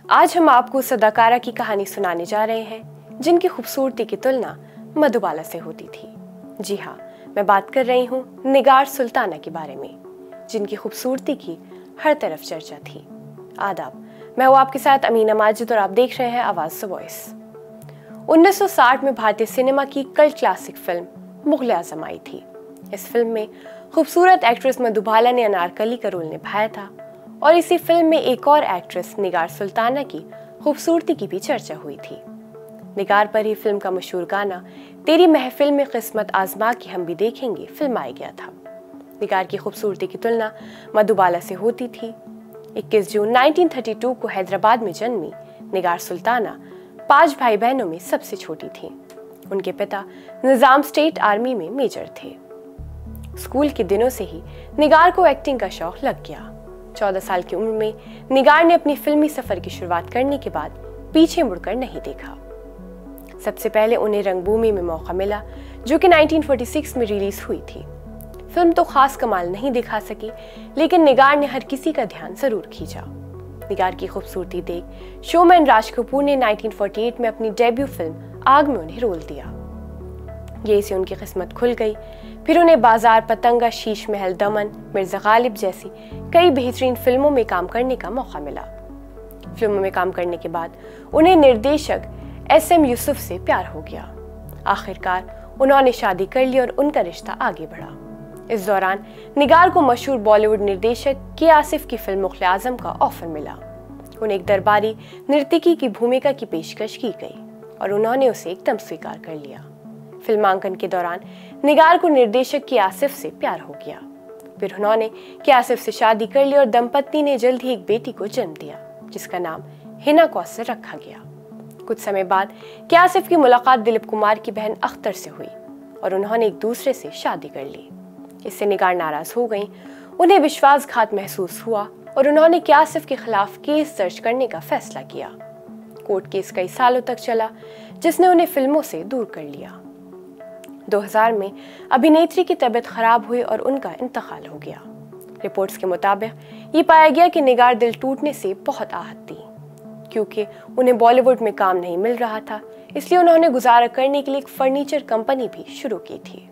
आज हम आपको उस अदाकारा की कहानी सुनाने जा रहे हैं जिनकी खूबसूरती की तुलना मधुबाला से होती थी। जी हाँ, मैं बात कर रही हूँ निगार सुल्ताना के बारे में, जिनकी खूबसूरती की हर तरफ चर्चा थी। आदाब, मैं हूँ आपके साथ अमीना माजिद और आप देख रहे हैं आवाज़ द वॉइस। 1960 में भारतीय सिनेमा की कल्ट क्लासिक फिल्म मुग़ल आज़म आई थी। इस फिल्म में खूबसूरत एक्ट्रेस मधुबाला ने अनारकली का रोल निभाया था और इसी फिल्म में एक और एक्ट्रेस निगार सुल्ताना की खूबसूरती की भी चर्चा हुई थी। निगार पर ही फिल्म का मशहूर गाना तेरी महफिल में किस्मत आजमा के हम भी देखेंगे फिल्माया गया था। निगार की खूबसूरती की तुलना मधुबाला से होती थी। 21 जून 1932 को हैदराबाद में जन्मी निगार सुल्ताना 5 भाई बहनों में सबसे छोटी थी। उनके पिता निजाम स्टेट आर्मी में मेजर थे। स्कूल के दिनों से ही निगार को एक्टिंग का शौक लग गया। 14 साल की उम्र में निगार ने अपनी फिल्मी सफर की शुरुआत करने के बाद पीछे मुड़कर नहीं देखा। सबसे पहले उन्हें रंगभूमि में मौका मिला, जो कि 1946 में रिलीज हुई थी। फिल्म तो खास कमाल नहीं दिखा सकी, लेकिन निगार ने हर किसी का ध्यान जरूर खींचा। निगार की खूबसूरती देख शोमैन राज कपूर ने 1948 में अपनी डेब्यू फिल्म आग में उन्हें रोल दिया। ये से उनकी किस्मत खुल गई। फिर उन्हें बाजार, पतंगा, शीश महल, दमन, मिर्जा गालिब जैसी कई बेहतरीन फिल्मों में काम करने का मौका मिला। फिल्मों में काम करने के बाद उन्हें निर्देशक SM यूसुफ से प्यार हो गया। आखिरकार उन्होंने शादी कर ली और उनका रिश्ता आगे बढ़ा। इस दौरान निगार को मशहूर बॉलीवुड निर्देशक के आसिफ की फिल्म मुग़ल आज़म का ऑफर मिला। उन्हें एक दरबारी नर्तकी की भूमिका की पेशकश की गई और उन्होंने उसे एकदम स्वीकार कर लिया। फिल्मांकन के दौरान निगार को निर्देशक के आसिफ से प्यार हो गया। फिर उन्होंने के आसिफ से शादी कर ली और दंपत्ति ने जल्द ही एक बेटी को जन्म दिया, जिसका नाम हिना कौसर रखा गया। कुछ समय बाद के आसिफ की मुलाकात दिलीप कुमार की बहन अख्तर से हुई और उन्होंने एक दूसरे से शादी कर ली। इससे निगार नाराज हो गई। उन्हें विश्वासघात महसूस हुआ और उन्होंने के आसिफ के खिलाफ केस दर्ज करने का फैसला किया। कोर्ट केस कई सालों तक चला, जिसने उन्हें फिल्मों से दूर कर लिया। 2000 में अभिनेत्री की तबीयत खराब हुई और उनका इंतकाल हो गया। रिपोर्ट्स के मुताबिक ये पाया गया कि निगार दिल टूटने से बहुत आहत थी, क्योंकि उन्हें बॉलीवुड में काम नहीं मिल रहा था। इसलिए उन्होंने गुजारा करने के लिए एक फर्नीचर कंपनी भी शुरू की थी।